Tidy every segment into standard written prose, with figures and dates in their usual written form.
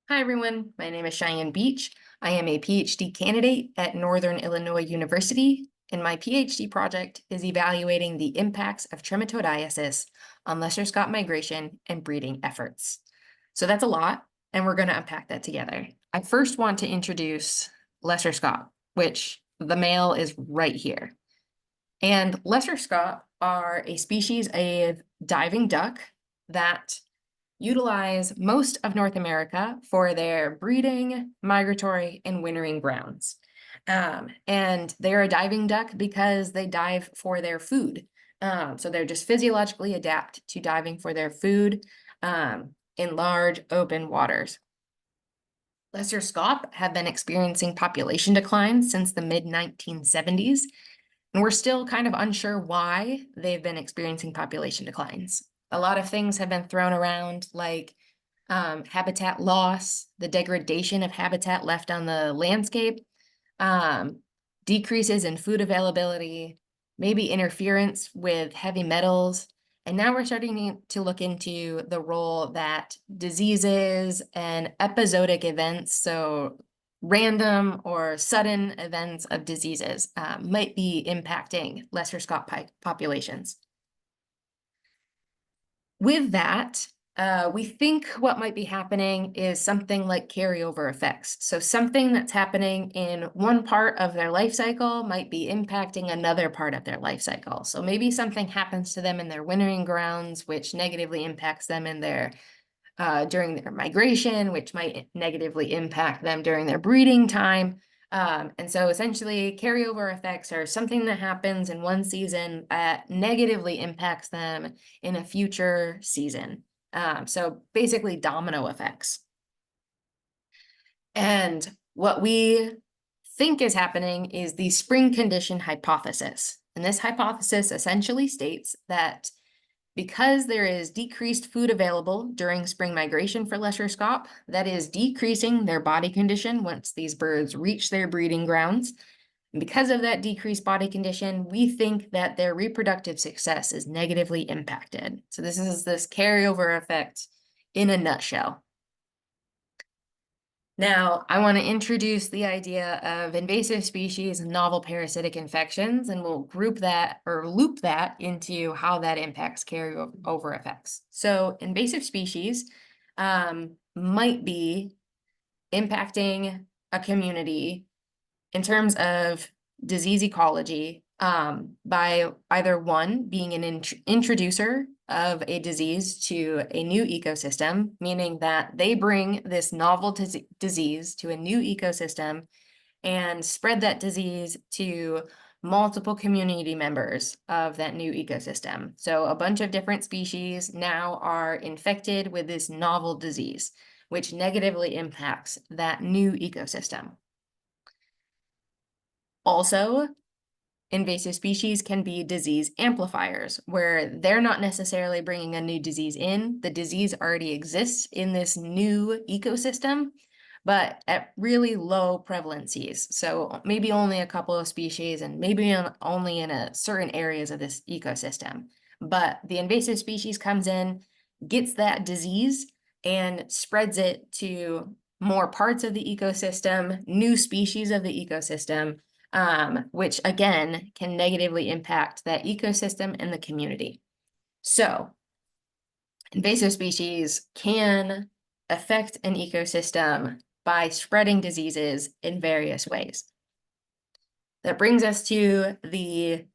Hi, everyone. My name is Cheyenne Beach. I am a PhD candidate at Northern Illinois University, and my PhD project is evaluating the impacts of trematodiasis on lesser Scaup migration and breeding efforts. So that's a lot, and we're going to unpack that together. I first want to introduce lesser Scaup, which the male is right here. And lesser Scaup are a species of diving duck that utilize most of North America for their breeding, migratory, and wintering grounds. And they're a diving duck because they dive for their food. So they're just physiologically adapt to diving for their food in large open waters. Lesser Scaup have been experiencing population decline since the mid-1970s, and we're still kind of unsure why they've been experiencing population declines. A lot of things have been thrown around, like habitat loss, the degradation of habitat left on the landscape, decreases in food availability, maybe interference with heavy metals. And now we're starting to look into the role that diseases and episodic events, so random or sudden events of diseases, might be impacting lesser Scaup populations. With that, we think what might be happening is something like carryover effects. So something that's happening in one part of their life cycle might be impacting another part of their life cycle. So maybe something happens to them in their wintering grounds, which negatively impacts them in their during their migration, which might negatively impact them during their breeding time. And so essentially carryover effects are something that happens in one season that negatively impacts them in a future season. So basically domino effects. And what we think is happening is the spring condition hypothesis. And this hypothesis essentially states that because there is decreased food available during spring migration for lesser Scaup, that is decreasing their body condition once these birds reach their breeding grounds. And because of that decreased body condition, we think that their reproductive success is negatively impacted. So this is this carryover effect in a nutshell. Now, I want to introduce the idea of invasive species and novel parasitic infections, and we'll group that or loop that into how that impacts carryover effects. So invasive species might be impacting a community in terms of disease ecology by either one, being an introducer of a disease to a new ecosystem, meaning that they bring this novel disease to a new ecosystem and spread that disease to multiple community members of that new ecosystem. So a bunch of different species now are infected with this novel disease, which negatively impacts that new ecosystem. Also, invasive species can be disease amplifiers, where they're not necessarily bringing a new disease in. The disease already exists in this new ecosystem, but at really low prevalencies. So maybe only a couple of species and maybe only in certain areas of this ecosystem. But the invasive species comes in, gets that disease, and spreads it to more parts of the ecosystem, new species of the ecosystem, which again can negatively impact that ecosystem and the community. So invasive species can affect an ecosystem by spreading diseases in various ways. That brings us to the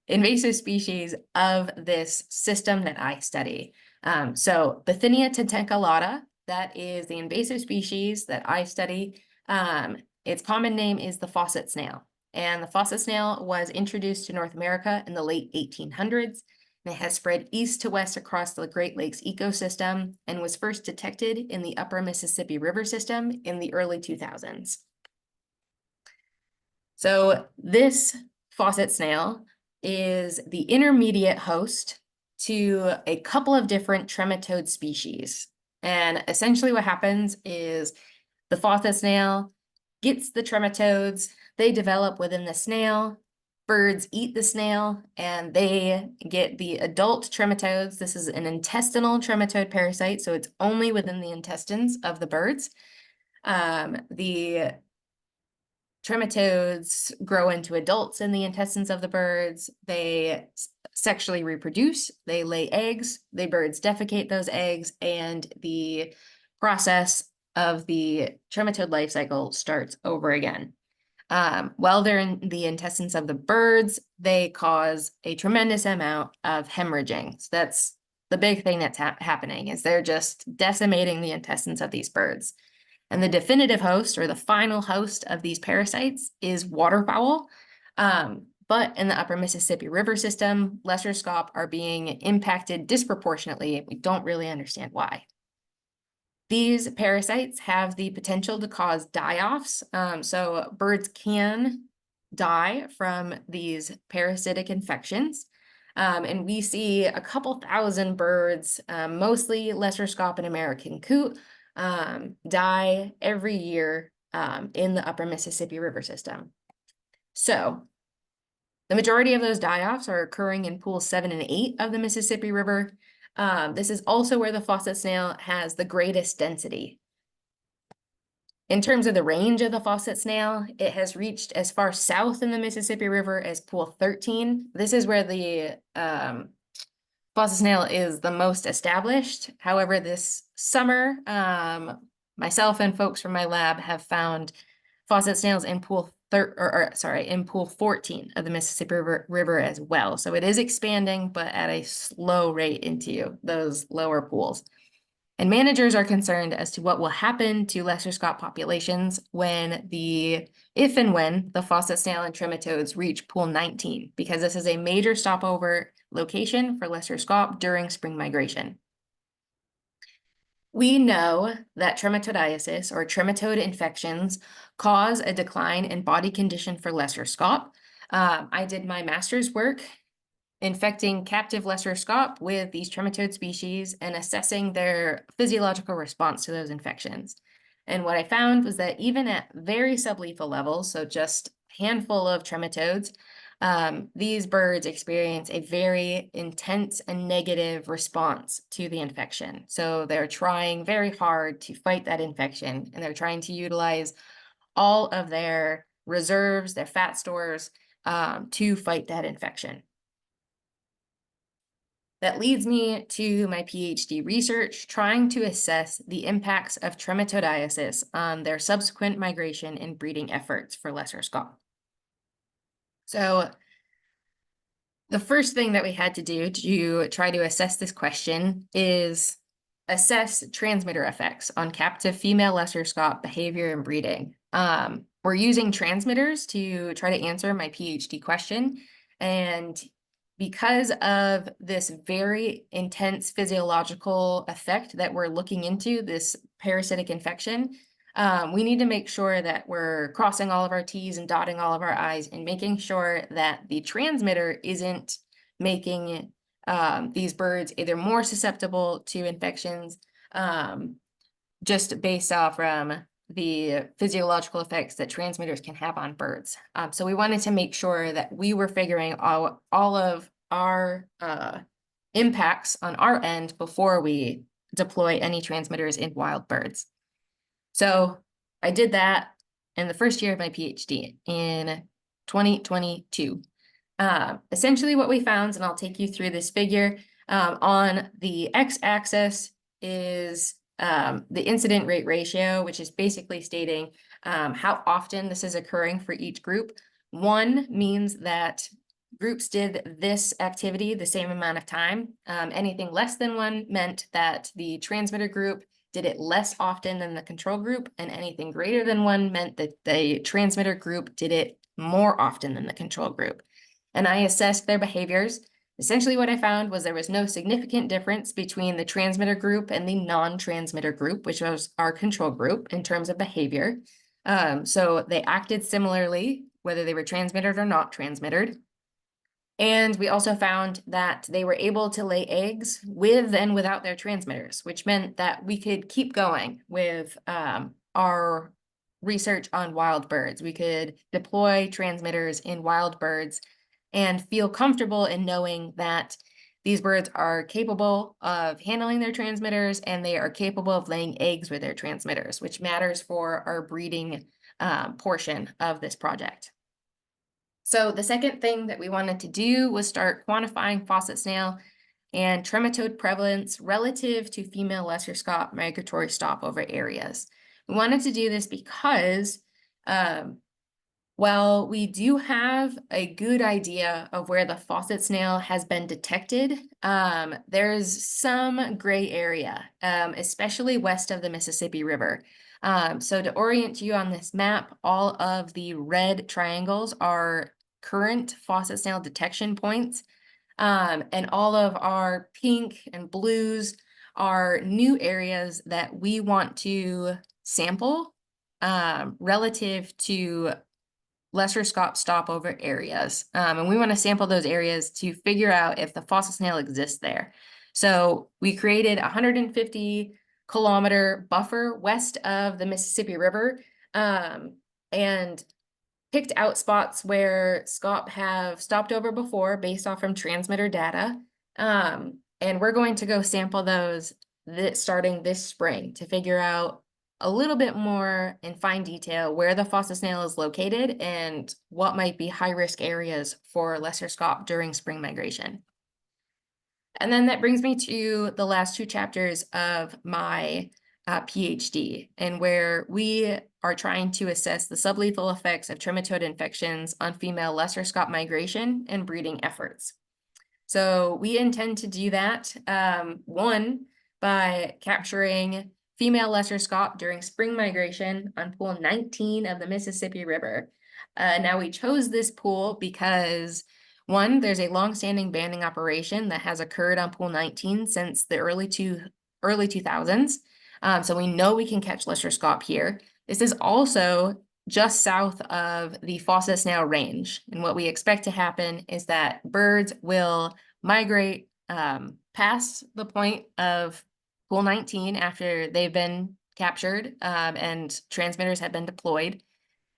invasive species of this system that I study. So Bithynia tentaculata, that is the invasive species that I study. Its common name is the faucet snail. And the faucet snail was introduced to North America in the late 1800s. And it has spread east to west across the Great Lakes ecosystem and was first detected in the upper Mississippi River system in the early 2000s. So this faucet snail is the intermediate host to a couple of different trematode species. And essentially what happens is the faucet snail gets the trematodes, they develop within the snail, birds eat the snail and they get the adult trematodes. This is an intestinal trematode parasite, so it's only within the intestines of the birds. The trematodes grow into adults in the intestines of the birds. They sexually reproduce, they lay eggs, the birds defecate those eggs, and the process of the trematode life cycle starts over again. While they're in the intestines of the birds, they cause a tremendous amount of hemorrhaging. So that's the big thing that's happening, is they're just decimating the intestines of these birds. And the definitive host, or the final host of these parasites, is waterfowl. But in the upper Mississippi River system, lesser scaup are being impacted disproportionately. We don't really understand why. These parasites have the potential to cause die-offs. So birds can die from these parasitic infections. And we see a couple thousand birds, mostly lesser scaup and American coot, die every year in the upper Mississippi River system. So the majority of those die-offs are occurring in pools 7 and 8 of the Mississippi River. This is also where the faucet snail has the greatest density. In terms of the range of the faucet snail, it has reached as far south in the Mississippi River as pool 13. This is where the faucet snail is the most established. However, this summer, myself and folks from my lab have found faucet snails in pool in pool 14 of the Mississippi River as well. So it is expanding, but at a slow rate into those lower pools. And managers are concerned as to what will happen to lesser scaup populations if and when the faucet snail and trematodes reach pool 19, because this is a major stopover location for lesser scaup during spring migration. We know that trematodiasis, or trematode infections, cause a decline in body condition for lesser scaup. I did my master's work infecting captive lesser scaup with these trematode species and assessing their physiological response to those infections. And what I found was that even at very sublethal levels, so just a handful of trematodes, these birds experience a very intense and negative response to the infection. So they're trying very hard to fight that infection, and they're trying to utilize all of their reserves, their fat stores, to fight that infection. That leads me to my PhD research, trying to assess the impacts of trematodiasis on their subsequent migration and breeding efforts for lesser scaup. So the first thing that we had to do to try to assess this question is assess transmitter effects on captive female lesser scaup behavior and breeding. We're using transmitters to try to answer my PhD question, and because of this very intense physiological effect that we're looking into, this parasitic infection, we need to make sure that we're crossing all of our T's and dotting all of our I's and making sure that the transmitter isn't making these birds either more susceptible to infections just based off from the physiological effects that transmitters can have on birds. So we wanted to make sure that we were figuring all of our impacts on our end before we deploy any transmitters in wild birds. So I did that in the first year of my PhD in 2022. Essentially what we found, and I'll take you through this figure, on the x-axis is the incident rate ratio, which is basically stating how often this is occurring for each group. 1 means that groups did this activity the same amount of time. Anything less than 1 meant that the transmitter group did it less often than the control group, and anything greater than 1 meant that the transmitter group did it more often than the control group. And I assessed their behaviors. Essentially what I found was there was no significant difference between the transmitter group and the non-transmitter group, which was our control group, in terms of behavior. So they acted similarly, whether they were transmitted or not transmitted. And we also found that they were able to lay eggs with and without their transmitters, which meant that we could keep going with our research on wild birds. We could deploy transmitters in wild birds and feel comfortable in knowing that these birds are capable of handling their transmitters and they are capable of laying eggs with their transmitters, which matters for our breeding portion of this project. So the second thing that we wanted to do was start quantifying faucet snail and trematode prevalence relative to female lesser Scaup migratory stopover areas. We wanted to do this because while we do have a good idea of where the faucet snail has been detected, there's some gray area, especially west of the Mississippi River. So to orient you on this map, all of the red triangles are current faucet snail detection points, and all of our pink and blues are new areas that we want to sample relative to lesser Scaup stopover areas. And we want to sample those areas to figure out if the faucet snail exists there. So we created a 150-kilometer buffer west of the Mississippi River, and picked out spots where Scaup have stopped over before based off from transmitter data. And we're going to go sample those starting this spring to figure out a little bit more in fine detail where the faucet snail is located and what might be high-risk areas for lesser Scaup during spring migration. And then that brings me to the last two chapters of my PhD, and where we are trying to assess the sublethal effects of trematode infections on female lesser Scaup migration and breeding efforts. So we intend to do that, one, by capturing female lesser Scaup during spring migration on pool 19 of the Mississippi River. Now we chose this pool because one, there's a long-standing banding operation that has occurred on pool 19 since the early 2000s. So we know we can catch lesser Scaup here. This is also just south of the faucet snail range. And what we expect to happen is that birds will migrate past the point of pool 19 after they've been captured and transmitters have been deployed.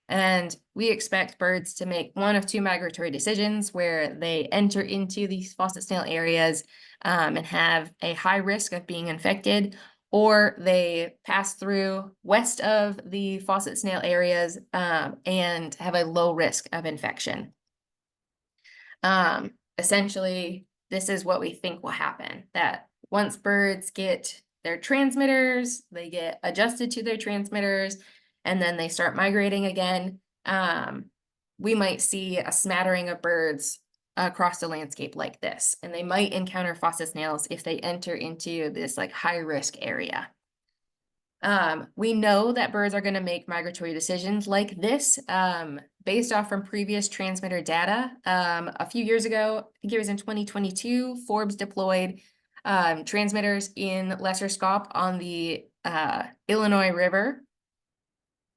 And we expect birds to make one of two migratory decisions where they enter into these faucet snail areas and have a high risk of being infected, or they pass through west of the faucet snail areas and have a low risk of infection. Essentially, this is what we think will happen, that once birds get their transmitters, they get adjusted to their transmitters, and then they start migrating again, we might see a smattering of birds across the landscape like this, and they might encounter faucet snails if they enter into this like high risk area. We know that birds are going to make migratory decisions like this based off from previous transmitter data. A few years ago, I think it was in 2022, Forbes deployed transmitters in lesser Scaup on the Illinois River.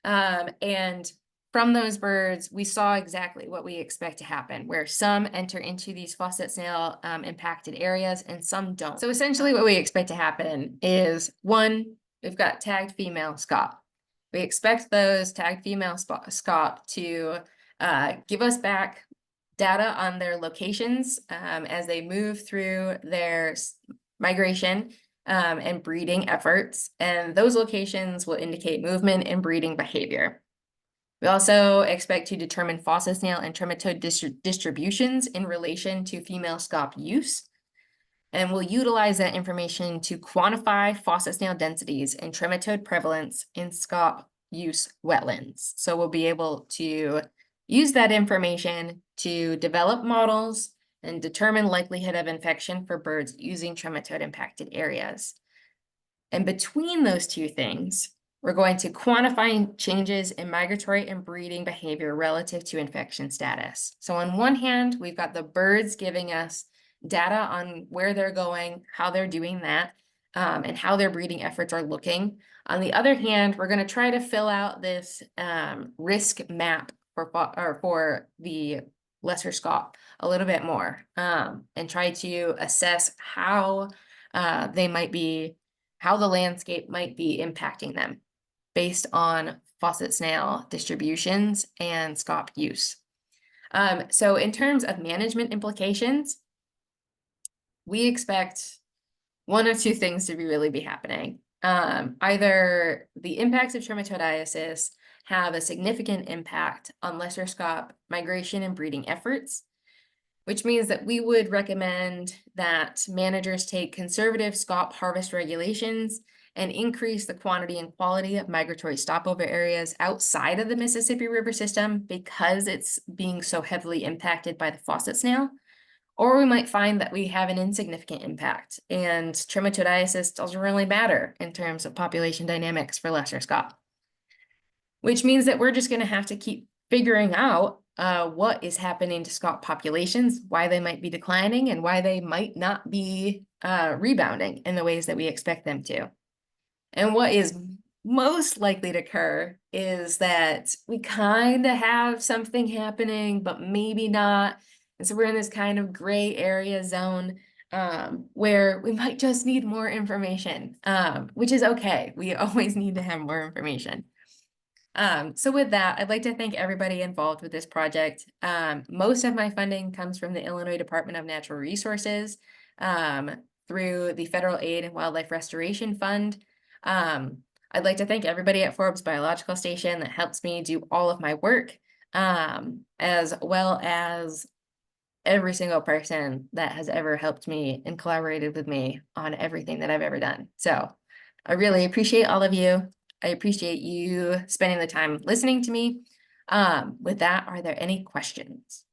And from those birds, we saw exactly what we expect to happen, where some enter into these faucet snail impacted areas and some don't. So essentially what we expect to happen is, one, we've got tagged female Scaup. We expect those tagged female Scaup to give us back data on their locations as they move through their migration and breeding efforts, and those locations will indicate movement and breeding behavior. We also expect to determine faucet snail and trematode distributions in relation to female Scaup use, and we'll utilize that information to quantify faucet snail densities and trematode prevalence in Scaup use wetlands. So we'll be able to use that information to develop models and determine likelihood of infection for birds using trematode impacted areas. And between those two things, we're going to quantify changes in migratory and breeding behavior relative to infection status. So on one hand, we've got the birds giving us data on where they're going, how they're doing that, and how their breeding efforts are looking. On the other hand, we're going to try to fill out this risk map for the lesser Scaup a little bit more and try to assess how they might be, how the landscape might be impacting them based on faucet snail distributions and Scaup use. So in terms of management implications, we expect one of two things to really be happening. Either the impacts of trematodiasis have a significant impact on lesser Scaup migration and breeding efforts, which means that we would recommend that managers take conservative Scaup harvest regulations and increase the quantity and quality of migratory stopover areas outside of the Mississippi River system because it's being so heavily impacted by the faucet snail. Or we might find that we have an insignificant impact and trematodiasis doesn't really matter in terms of population dynamics for lesser Scaup, which means that we're just going to have to keep figuring out what is happening to Scaup populations, why they might be declining, and why they might not be rebounding in the ways that we expect them to. And what is most likely to occur is that we kind of have something happening, but maybe not. And so we're in this kind of gray area zone where we might just need more information, which is okay. We always need to have more information. So with that, I'd like to thank everybody involved with this project. Most of my funding comes from the Illinois Department of Natural Resources through the Federal Aid and Wildlife Restoration Fund. I'd like to thank everybody at Forbes Biological Station that helps me do all of my work, as well as every single person that has ever helped me and collaborated with me on everything that I've ever done. So I really appreciate all of you. I appreciate you spending the time listening to me. With that, are there any questions?